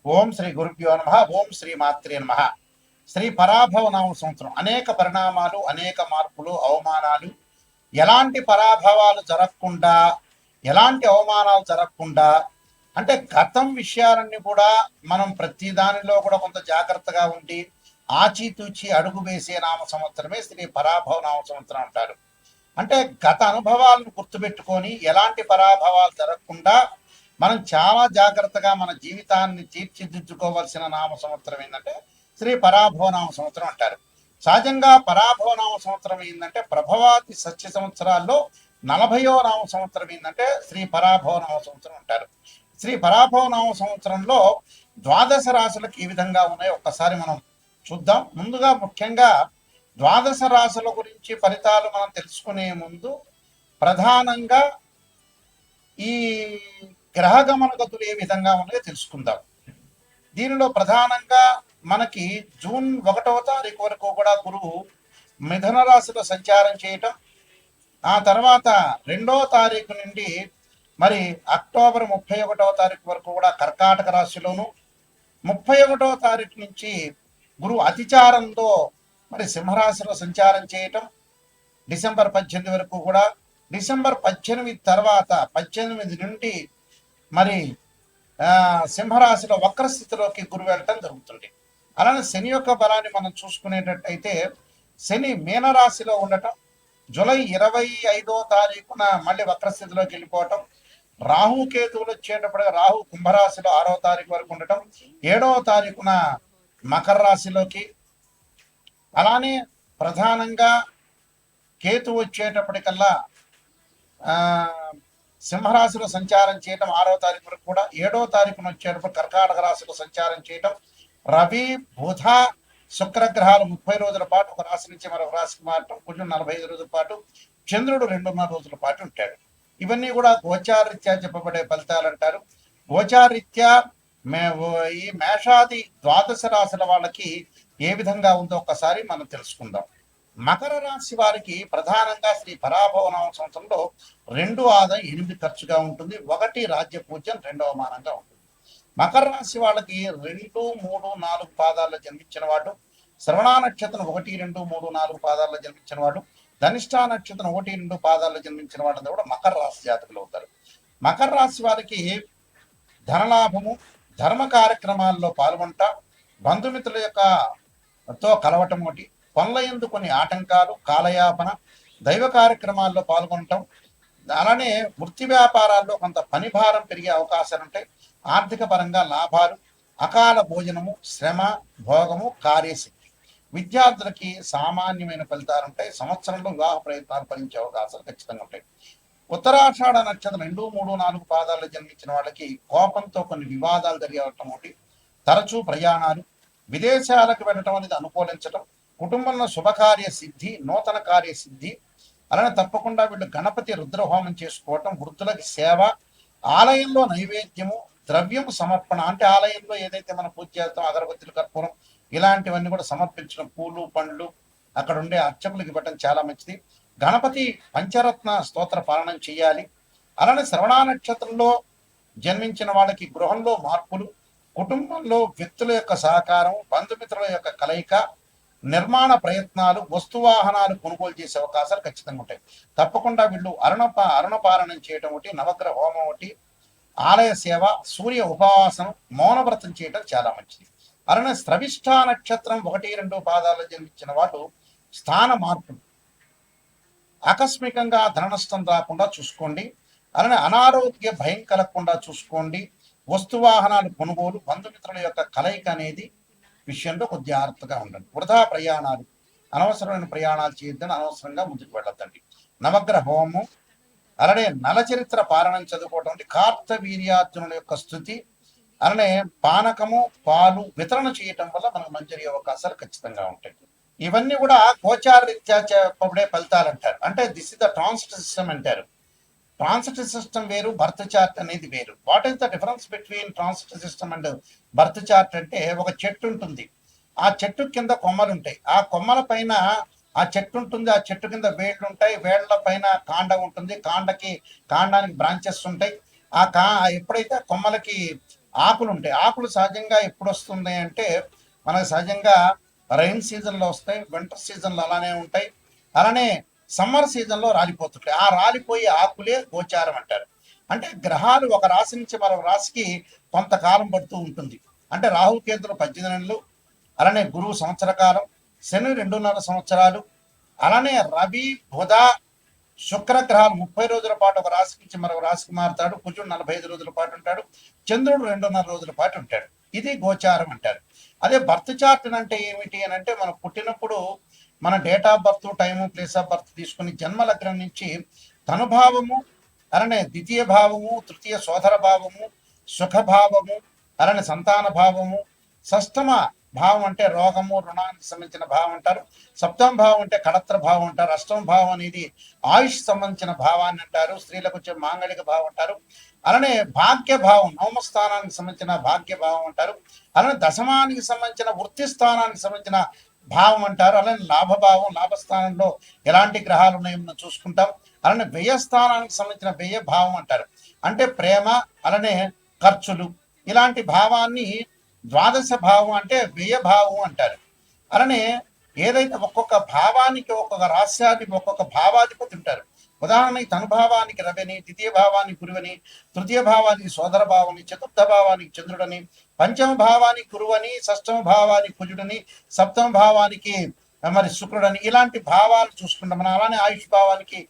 ఓం శ్రీ గురుభ్యో నమ. ఓం శ్రీ మాత్రే నమ. శ్రీ పరాభవ నామ సంవత్సరం అనేక పరిణామాలు, అనేక మార్పులు, అవమానాలు, ఎలాంటి పరాభవాలు జరగకుండా, ఎలాంటి అవమానాలు జరగకుండా, అంటే గతం విషయాలన్నీ కూడా మనం ప్రతి దానిలో కూడా కొంత జాగ్రత్తగా ఉండి ఆచితూచి అడుగు వేసే నామ సంవత్సరమే శ్రీ పరాభవ నామ సంవత్సరం అంటారు. అంటే గత అనుభవాలను గుర్తుపెట్టుకొని ఎలాంటి పరాభవాలు జరగకుండా మనం చాలా జాగ్రత్తగా మన జీవితాన్ని తీర్చిదిద్దుకోవాల్సిన నామ సంవత్సరం ఏంటంటే శ్రీ పరాభవ నామ సంవత్సరం అంటారు. సహజంగా పరాభవ నామ సంవత్సరం ఏంటంటే ప్రభవాతి సత్య సంవత్సరాల్లో 40వ నామ సంవత్సరం ఏంటంటే శ్రీ పరాభవ నామ సంవత్సరం అంటారు. శ్రీ పరాభవ నామ సంవత్సరంలో ద్వాదశ రాశులకు ఏ విధంగా ఉన్నాయో ఒక్కసారి మనం చూద్దాం. ముందుగా ముఖ్యంగా ద్వాదశ రాశుల గురించి ఫలితాలు మనం తెలుసుకునే ముందు ప్రధానంగా ఈ గ్రహగమన గతులు ఏ విధంగా ఉన్నాయో తెలుసుకుందాం. దీనిలో ప్రధానంగా మనకి జూన్ 1వ తారీఖు వరకు కూడా గురువు మిథున రాశిలో సంచారం చేయటం, ఆ తర్వాత 2వ తారీఖు నుండి మరి అక్టోబర్ 31వ తారీఖు వరకు కూడా కర్కాటక రాశిలోను, 31వ తారీఖు నుంచి గురువు అతిచారంతో మరి సింహరాశిలో సంచారం చేయటం, డిసెంబర్ 18 వరకు కూడా. డిసెంబర్ 18 తర్వాత 18 నుండి మరి సింహరాశిలో వక్రస్థితిలోకి గురువు వెళ్ళటం జరుగుతుంది. అలానే శని యొక్క బలాన్ని మనం చూసుకునేటట్టయితే శని మీనరాశిలో ఉండటం, జూలై 25వ తారీఖున మళ్ళీ వక్రస్థితిలోకి వెళ్ళిపోవటం, రాహుకేతువులు వచ్చేటప్పుడు రాహు కుంభరాశిలో 6వ తారీఖు వరకు ఉండటం, 7వ తారీఖున మకర రాశిలోకి, అలానే ప్రధానంగా కేతు వచ్చేటప్పటికల్లా సింహరాశిలో సంచారం చేయటం 6వ తారీఖు వరకు కూడా, 7వ తారీఖున వచ్చేటప్పుడు కర్కాటక రాశిలో సంచారం చేయటం, రవి బుధ శుక్రగ్రహాలు 30 రోజుల పాటు ఒక రాశి నుంచి మరొక రాశికి మారటం, కొంచెం 45 రోజుల పాటు, చంద్రుడు 2.5 రోజుల పాటు ఉంటాడు. ఇవన్నీ కూడా గోచారరీత్యా చెప్పబడే ఫలితాలు అంటారు. గోచారరీత్యా ఈ మేషాది ద్వాదశ రాశుల వాళ్ళకి ఏ విధంగా ఉందో ఒక్కసారి మనం తెలుసుకుందాం. మకర రాశి వారికి ప్రధానంగా శ్రీ పరాభవ నామ సంవత్సరంలో 2 ఆదాయం 8 ఖర్చుగా ఉంటుంది, 1 రాజ్య పూజ్యం, 2వ మానంగా ఉంటుంది. మకర రాశి వాళ్ళకి 2, 3, 4 పాదాల్లో జన్మించిన వాడు, శ్రవణ నక్షత్రం 1, 2, 3, 4 పాదాల్లో జన్మించిన వాడు, ధనిష్ఠ నక్షత్రం 1, 2 పాదాల్లో జన్మించిన వాడు కూడా మకర రాశి జాతకులు అవుతారు. మకర రాశి వారికి ధనలాభము, ధర్మ కార్యక్రమాల్లో పాల్గొంట, బంధుమిత్రుల యొక్క తో కలవటం ఒకటి, పనుల యందు కొన్ని ఆటంకాలు, కాలయాపన, దైవ కార్యక్రమాల్లో పాల్గొనటం, అలానే వృత్తి వ్యాపారాల్లో కొంత పని భారం పెరిగే అవకాశాలు ఉంటాయి. ఆర్థిక పరంగా లాభాలు, అకాల భోజనము, శ్రమ, భోగము, కార్యసిద్ధి. విద్యార్థులకి సామాన్యమైన ఫలితాలు ఉంటాయి. సంవత్సరంలో వివాహ ప్రయత్నాలు ఫలించే అవకాశాలు ఖచ్చితంగా ఉంటాయి. ఉత్తరాషాఢ నక్షత్రం 2, 3, 4 పాదాల్లో జన్మించిన వాళ్ళకి కోపంతో కొన్ని వివాదాలు జరిగేవటం ఒకటి, తరచూ ప్రయాణాలు, విదేశాలకు వెళ్ళటం అనేది అనుకూలించటం, కుటుంబంలో శుభకార్య సిద్ధి, నూతన కార్యసిద్ధి. అలానే తప్పకుండా వీళ్ళు గణపతి రుద్రహోమం చేసుకోవటం, వృద్ధులకి సేవ, ఆలయంలో నైవేద్యము, ద్రవ్యము సమర్పణ, అంటే ఆలయంలో ఏదైతే మనం పూజ చేస్తాం అగరబత్తులు, కర్పూరం ఇలాంటివన్నీ కూడా సమర్పించడం, పూలు పండ్లు అక్కడ ఉండే అర్చకులకు ఇవ్వటం చాలా మంచిది. గణపతి పంచరత్న స్తోత్ర పాలనం చేయాలి. అలానే శ్రవణ నక్షత్రంలో జన్మించిన వాళ్ళకి గృహంలో మార్పులు, కుటుంబంలో వ్యక్తుల యొక్క సహకారం, బంధుమిత్రుల యొక్క కలయిక, నిర్మాణ ప్రయత్నాలు, వస్తువాహనాలు కొనుగోలు చేసే అవకాశాలు ఖచ్చితంగా ఉంటాయి. తప్పకుండా వీళ్ళు అరుణపాలనం చేయటం ఒకటి, నవగ్రహ హోమం ఒకటి, ఆలయ సేవ, సూర్య ఉపవాసనం, మౌనవ్రతం చేయటం చాలా మంచిది. అలానే స్రవిష్ఠ నక్షత్రం 1, 2 పాదాలు జన్మించిన వాళ్ళు స్థాన మార్పులు, ఆకస్మికంగా ధన నష్టం రాకుండా చూసుకోండి. అలానే అనారోగ్య భయం కలగకుండా చూసుకోండి. వస్తువాహనాలు కొనుగోలు, బంధుమిత్రుల యొక్క కలయిక అనేది విషయంలో కొద్ది జాగ్రత్తగా ఉండండి. వృధా ప్రయాణాలు, అనవసరమైన ప్రయాణాలు చేయొద్దని, అనవసరంగా ముందుకు వెళ్ళొద్దండి. నవగ్రహ హోమం, అలానే నలచరిత్ర పారాయణం చదువుకోవటం, కార్తవీర్యార్జునుల యొక్క స్థుతి, అలానే పానకము, పాలు వితరణ చేయటం వల్ల మనకు మంచి అవకాశాలు ఖచ్చితంగా ఉంటాయి. ఇవన్నీ కూడా గోచారరీత్యా చెప్పబడే ఫలితాలు అంటారు. అంటే this is the transit system అంటారు. ట్రాన్సిట్ సిస్టమ్ వేరు, బర్త్ చార్ట్ అనేది వేరు. What is the difference between transit system and birth chart అంటే, ఒక చెట్టు ఉంటుంది, ఆ చెట్టు కింద కొమ్మలు ఉంటాయి, ఆ కొమ్మల పైన ఆ చెట్టు ఉంటుంది, ఆ చెట్టు కింద వేళ్ళు ఉంటాయి, వేళ్ల పైన కాండం ఉంటుంది, కాండానికి బ్రాంచెస్ ఉంటాయి. ఎప్పుడైతే కొమ్మలకి ఆకులు ఉంటాయి. ఆకులు సహజంగా ఎప్పుడు వస్తున్నాయి అంటే మనకు సహజంగా రైన్ సీజన్లో వస్తాయి, వింటర్ సీజన్లో అలానే ఉంటాయి, అలానే సమ్మర్ సీజన్లో రాలిపోతుంటాయి. ఆ రాలిపోయే ఆకులే గోచారం అంటారు. అంటే గ్రహాలు ఒక రాశి నుంచి మరొక రాశికి కొంతకాలం పడుతూ ఉంటుంది. అంటే రాహుకేతులు 18 నెలలు, అలానే గురువు సంవత్సర కాలం, శని 2.5 సంవత్సరాలు, అలానే రవి బుధ శుక్ర గ్రహాలు 30 రోజుల పాటు ఒక రాశి నుంచి మరొక రాశికి మారుతాడు. కుజుడు 45 రోజుల పాటు ఉంటాడు. చంద్రుడు 2.5 రోజుల పాటు ఉంటాడు. ఇది గోచారం అంటారు. అదే బర్త్ చార్ట్ అంటే ఏమిటి అని అంటే మనం పుట్టినప్పుడు మన date of birth, time, place of birth తీసుకుని జన్మ లగ్నం నుంచి తనుభావము, అలానే ద్వితీయ భావము, తృతీయ సోదర భావము, సుఖభావము, అలానే సంతాన భావము, షష్టమ భావం అంటే రోగము, రుణానికి సంబంధించిన భావం అంటారు. సప్తమ భావం అంటే కడత్ర భావం అంటారు. అష్టమ భావం అనేది ఆయుష్ సంబంధించిన భావాన్ని అంటారు. స్త్రీలకు వచ్చే మాంగళిక భావం అంటారు. అలానే భాగ్య భావం, నవమ స్థానానికి సంబంధించిన భాగ్య భావం అంటారు. అలానే దశమానికి సంబంధించిన వృత్తి స్థానానికి సంబంధించిన భావం అంటారు. అలానే లాభభావం, లాభస్థానంలో ఎలాంటి గ్రహాలు ఉన్నాయో మనం చూసుకుంటాం. అలానే వ్యయ స్థానానికి సంబంధించిన వ్యయ భావం అంటారు. అంటే ప్రేమ, అలానే ఖర్చులు, ఇలాంటి భావాన్ని ద్వాదశ భావం అంటే వ్యయ భావం అంటారు. అలానే ఏదైతే ఒక్కొక్క భావానికి ఒక్కొక్క రాష్ట్రానికి ఒక్కొక్క భావాధిపతి ఉంటారు. ఉదాహరణకి తనుభావానికి రవిని, ద్వితీయ భావానికి గురువని, తృతీయ భావానికి సోదర భావని, చతుర్థ భావానికి చంద్రుడని, పంచమ భావానికి గురువని, షష్టమ భావానికి కుజుడని, సప్తమ భావానికి మరి శుక్రుడని, ఇలాంటి భావాలు చూసుకుంటాం మనం. అలానే ఆయుష్ భావానికి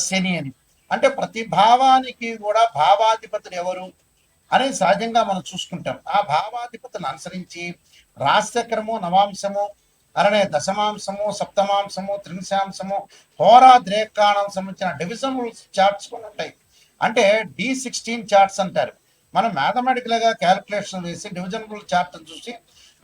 శని అని. అంటే ప్రతి భావానికి కూడా భావాధిపతులు ఎవరు అనేది సహజంగా మనం చూసుకుంటాం. ఆ భావాధిపతులను అనుసరించి రాశిచక్రము, నవాంశము, అలానే దశమాంశము, సప్తమాంశము, త్రింశాంశము, హోరా ద్రేకాణం సంబంధించిన డివిజన్ చార్ట్స్ కూడా ఉంటాయి. అంటే D16 చార్ట్స్ అంటారు. మనం మ్యాథమెటికల్గా క్యాలిక్యులేషన్ వేసి డివిజన్ చార్ట్ చూసి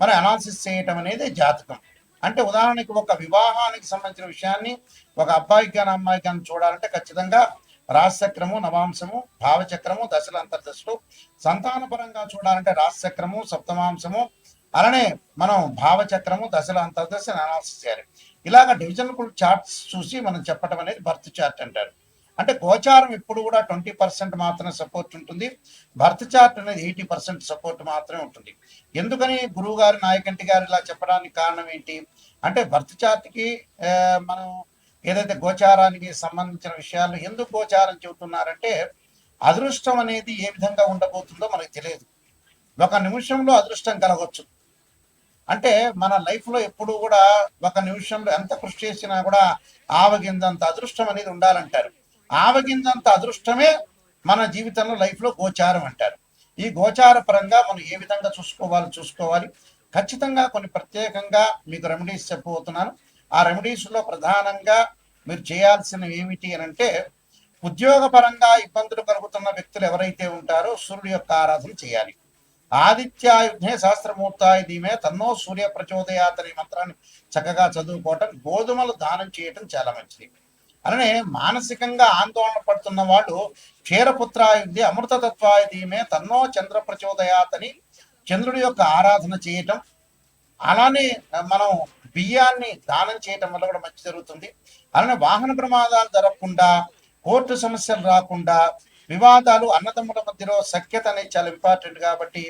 మనం అనాలిసిస్ చేయటం అనేది జాతకం. అంటే ఉదాహరణకి ఒక వివాహానికి సంబంధించిన విషయాన్ని ఒక అబ్బాయికి కానీ అమ్మాయికి కానీ చూడాలంటే ఖచ్చితంగా రాశిచక్రము, నవాంశము, భావచక్రము, దశల అంతర్దశలు. సంతానపరంగా చూడాలంటే రాశిచక్రము, సప్తమాంశము, అలానే మనం భావచక్రము, దశల అంతర్దశ అనాలిసిస్ చేయాలి. ఇలాగ డివిజనల్ చార్ట్స్ చూసి మనం చెప్పడం అనేది బర్త్ చార్ట్ అంటారు. అంటే గోచారం ఎప్పుడు కూడా 20% మాత్రమే సపోర్ట్ ఉంటుంది. బర్త్ చార్ట్ అనేది 80% సపోర్ట్ మాత్రమే ఉంటుంది. ఎందుకని గురువు గారు, నాయకంటి గారు ఇలా చెప్పడానికి కారణం ఏంటి అంటే బర్త్ చార్ట్కి మనం ఏదైతే గోచారానికి సంబంధించిన విషయాలు ఎందుకు గోచారం చెబుతున్నారంటే అదృష్టం అనేది ఏ విధంగా ఉండబోతుందో మనకు తెలియదు. ఒక నిమిషంలో అదృష్టం కలగవచ్చు. అంటే మన లైఫ్లో ఎప్పుడు కూడా ఒక నిమిషంలో ఎంత కృషి చేసినా కూడా ఆవగింజంత అదృష్టం అనేది ఉండాలంటారు. ఆవగింజంత అదృష్టమే మన జీవితంలో లైఫ్లో గోచారం అంటారు. ఈ గోచార పరంగా మనం ఏ విధంగా చూసుకోవాలి. ఖచ్చితంగా కొన్ని ప్రత్యేకంగా మీకు రెమెడీస్ చెప్పబోతున్నాను. ఆ రెమెడీస్లో ప్రధానంగా మీరు చేయాల్సినవి ఏమిటి అని అంటే ఉద్యోగపరంగా ఇబ్బందులు కలుగుతున్న వ్యక్తులు ఎవరైతే ఉంటారో సూర్యుడి యొక్క ఆరాధన చేయాలి. ఆదిత్యాయుధే సహస్రమూర్తాయ ధీమే తన్నో సూర్య ప్రచోదయాత్ అనే మంత్రాన్ని చక్కగా చదువుకోవటం, గోధుమలు దానం చేయటం చాలా మంచిది. అలానే మానసికంగా ఆందోళన పడుతున్న వాళ్ళు క్షీరపుత్రాయుధి అమృతతత్వాయ ధీమే తన్నో చంద్ర ప్రచోదయాత్ అని చంద్రుడి యొక్క ఆరాధన చేయటం, అలానే మనం బియ్యాన్ని దానం చేయటం వల్ల కూడా మంచి జరుగుతుంది. అలానే వాహన ప్రమాదాలు జరగకుండా, కోర్టు సమస్యలు రాకుండా, వివాదాలు అన్నదమ్ముల మధ్యలో సఖ్యత అనేది చాలా ఇంపార్టెంట్ కాబట్టి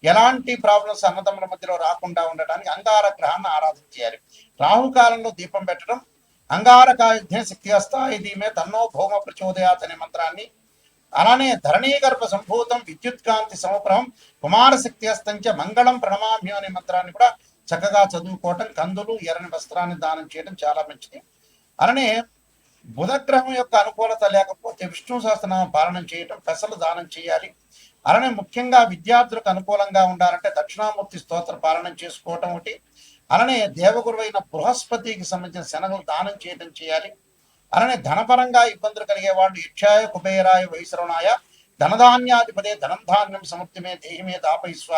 ఎలాంటి ప్రాబ్లమ్స్ అన్నదమ్ముల మధ్యలో రాకుండా ఉండడానికి అంగార గ్రహాన్ని ఆరాధన చేయాలి. రాహుకాలంలో దీపం పెట్టడం, అంగారకాయుధే శక్తి హస్తాయ ధీమే తన్నో భౌమ ప్రచోదయాత్ అనే మంత్రాన్ని, అలానే ధరణీగర్భ సంభూతం విద్యుత్ కాంతి సమప్రహం కుమార శక్తి హస్తంచ మంగళం ప్రణమామ్యం అనే మంత్రాన్ని కూడా చక్కగా చదువుకోవటం, కందులు, ఎర్రని వస్త్రాన్ని దానం చేయడం చాలా మంచిది. అలానే బుధగ్రహం యొక్క అనుకూలత లేకపోతే విష్ణు సహస్రనామ పాలనం చేయటం, పెసలు దానం చేయాలి. అలానే ముఖ్యంగా విద్యార్థులకు అనుకూలంగా ఉండాలంటే దక్షిణామూర్తి స్తోత్ర పాలనం చేసుకోవటం ఒకటి. అలానే దేవగురువైన బృహస్పతికి సంబంధించిన శనగలు దానం చేయటం చేయాలి. అలానే ధనపరంగా ఇబ్బందులు కలిగే వాళ్ళు యక్షాయ కుబేరాయ వైశ్రవణాయ ధనధాన్యాధిపదే ధనం ధాన్యం సముద్యమే దేహిమే దాపయిస్వ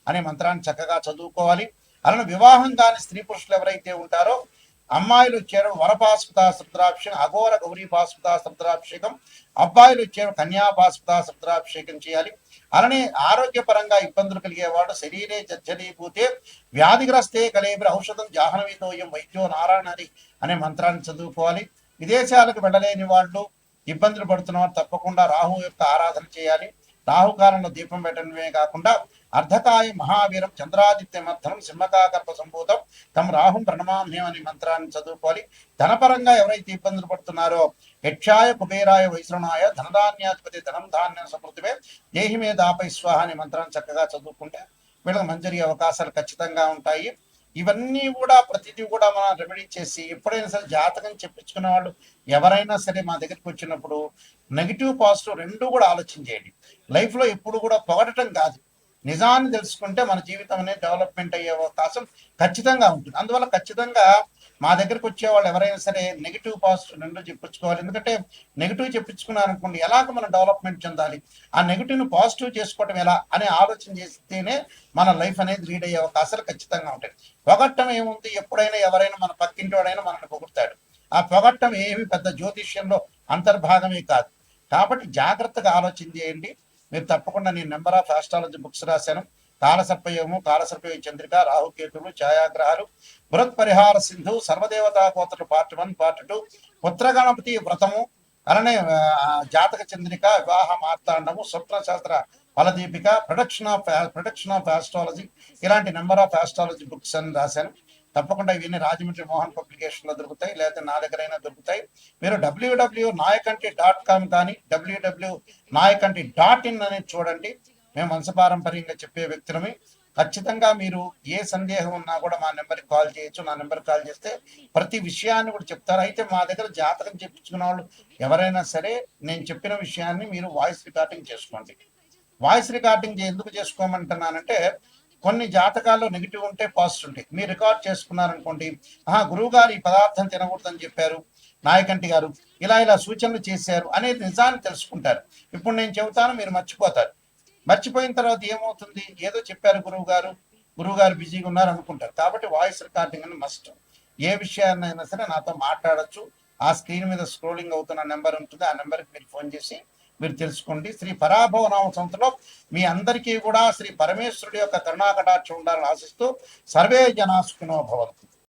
అనే మంత్రాన్ని చక్కగా చదువుకోవాలి. అలానే వివాహం కాని స్త్రీ పురుషులు ఎవరైతే ఉంటారో అమ్మాయిలు వచ్చారు వరపాస్పత సముద్రాభిషేకం, అఘోర గౌరీ పాస్పత సముద్రాభిషేకం, అబ్బాయిలు వచ్చారు కన్యాపాస్పత సముద్రాభిషేకం చేయాలి. అలానే ఆరోగ్యపరంగా ఇబ్బందులు కలిగేవాడు శరీరే జర్జరీభూతే వ్యాధిగ్రస్తే కలేబిర ఔషధం జాహ్నవీతోయం వైద్యో నారాయణి అనే మంత్రాన్ని చదువుకోవాలి. విదేశాలకు వెళ్ళలేని వాళ్ళు, ఇబ్బందులు పడుతున్న వారు తప్పకుండా రాహు యొక్క ఆరాధన చేయాలి. రాహుకాలంలో దీపం పెట్టడమే కాకుండా అర్ధకాయ మహావీరం చంద్రాదిత్యమర్థనం సింహకాకర్ప సంభూతం తమ రాహుం ప్రణమామ్యం అనే మంత్రాన్ని చదువుకోవాలి. ధనపరంగా ఎవరైతే ఇబ్బందులు పడుతున్నారో యక్షాయ కుబేరాయ వైశ్రణాయ ధనధాన్యాధిపతి ధనం ధాన్యం సమృద్ధివే దేహి మీద ఆపై స్వాహ అనే మంత్రాన్ని చక్కగా చదువుకుంటే వీళ్ళకి మంచి జరిగే అవకాశాలు ఖచ్చితంగా ఉంటాయి. ఇవన్నీ కూడా ప్రతిదీ కూడా మనం రెమెడీ చేసి ఎప్పుడైనా సరే జాతకం చెప్పించుకునే వాళ్ళు ఎవరైనా సరే మా దగ్గరికి వచ్చినప్పుడు నెగిటివ్ పాజిటివ్ రెండు కూడా ఆలోచించేయండి. లైఫ్లో ఎప్పుడు కూడా పొగడటం కాదు, నిజాన్ని తెలుసుకుంటే మన జీవితం అనేది డెవలప్మెంట్ అయ్యే అవకాశం ఖచ్చితంగా ఉంటుంది. అందువల్ల ఖచ్చితంగా మా దగ్గరికి వచ్చే వాళ్ళు ఎవరైనా సరే నెగిటివ్ పాజిటివ్ రెండు చెప్పించుకోవాలి. ఎందుకంటే నెగిటివ్ చెప్పించుకున్నారనుకోండి ఎలాగ మనం డెవలప్మెంట్ చెందాలి, ఆ నెగిటివ్ను పాజిటివ్ చేసుకోవటం ఎలా అనే ఆలోచన చేస్తేనే మన లైఫ్ అనేది లీడ్ అయ్యే అవకాశాలు ఖచ్చితంగా ఉంటాయి. పొగట్టం ఏముంది, ఎప్పుడైనా ఎవరైనా మన పక్కింటి వాడైనా మనల్ని పొగుడతాడు. ఆ పొగట్టం ఏమి పెద్ద జ్యోతిష్యంలో అంతర్భాగమే కాదు. కాబట్టి జాగ్రత్తగా ఆలోచన చేయండి. మీరు తప్పకుండా నేను నెంబర్ ఆఫ్ ఆస్ట్రాలజీ బుక్స్ రాశాను. కాలసర్పయోగము, కాలసర్పయోగ చంద్రిక, రాహుకేతులు, ఛాయాగ్రహాలు, బృహత్ పరిహార సింధు, సర్వదేవతా కోతలు పార్ట్ 1 పార్ట్ 2, పుత్రగణపతి వ్రతము, అలానే జాతక చంద్రిక, వివాహ మార్తాండము, స్వప్నశాస్త్ర ఫలదీపిక, ప్రొడక్షన్ ఆఫ్ ఆస్ట్రాలజీ, ఇలాంటి నెంబర్ ఆఫ్ ఆస్ట్రాలజీ బుక్స్ అని రాశాను. తప్పకుండా ఇవన్నీ రాజమండ్రి మోహన్ పబ్లికేషన్లో దొరుకుతాయి, లేకపోతే నా దగ్గరైనా దొరుకుతాయి. మీరు www.nayakanti.com కానీ www.nayakanti.in అనేది చూడండి. మేము వంశపారంపర్యంగా చెప్పే వ్యక్తులమే. ఖచ్చితంగా మీరు ఏ సందేహం ఉన్నా కూడా మా నెంబర్కి కాల్ చేయొచ్చు. నా నెంబర్కి కాల్ చేస్తే ప్రతి విషయాన్ని కూడా చెప్తారు. అయితే మా దగ్గర జాతకం చెప్పించుకున్న వాళ్ళు ఎవరైనా సరే నేను చెప్పిన విషయాన్ని మీరు వాయిస్ రికార్డింగ్ చేసుకోండి. వాయిస్ రికార్డింగ్ ఎందుకు చేసుకోమంటున్నానంటే కొన్ని జాతకాల్లో నెగిటివ్ ఉంటే పాజిటివ్ ఉంటాయి. మీరు రికార్డ్ చేసుకున్నారనుకోండి, గురువు గారు ఈ పదార్థం తినకూడదని చెప్పారు, నాయకంటి గారు ఇలా సూచనలు చేశారు అనేది నిజాన్ని తెలుసుకుంటారు. ఇప్పుడు నేను చెబుతాను, మీరు మర్చిపోతారు. మర్చిపోయిన తర్వాత ఏమవుతుంది, ఏదో చెప్పారు గురువు గారు బిజీగా ఉన్నారు అనుకుంటారు. కాబట్టి వాయిస్ రికార్డింగ్ అని మస్ట్. ఏ విషయాన్నైనా సరే నాతో మాట్లాడచ్చు. ఆ స్క్రీన్ మీద స్క్రోలింగ్ అవుతున్న నెంబర్ ఉంటుంది, ఆ నెంబర్కి మీరు ఫోన్ చేసి మీరు తెలుసుకోండి. శ్రీ పరాభవనామ సంవత్సరంలో మీ అందరికీ కూడా శ్రీ పరమేశ్వరుడి యొక్క కరుణాకటాక్షం ఉండాలని ఆశిస్తూ సర్వే జనా సుఖినో భవంతు.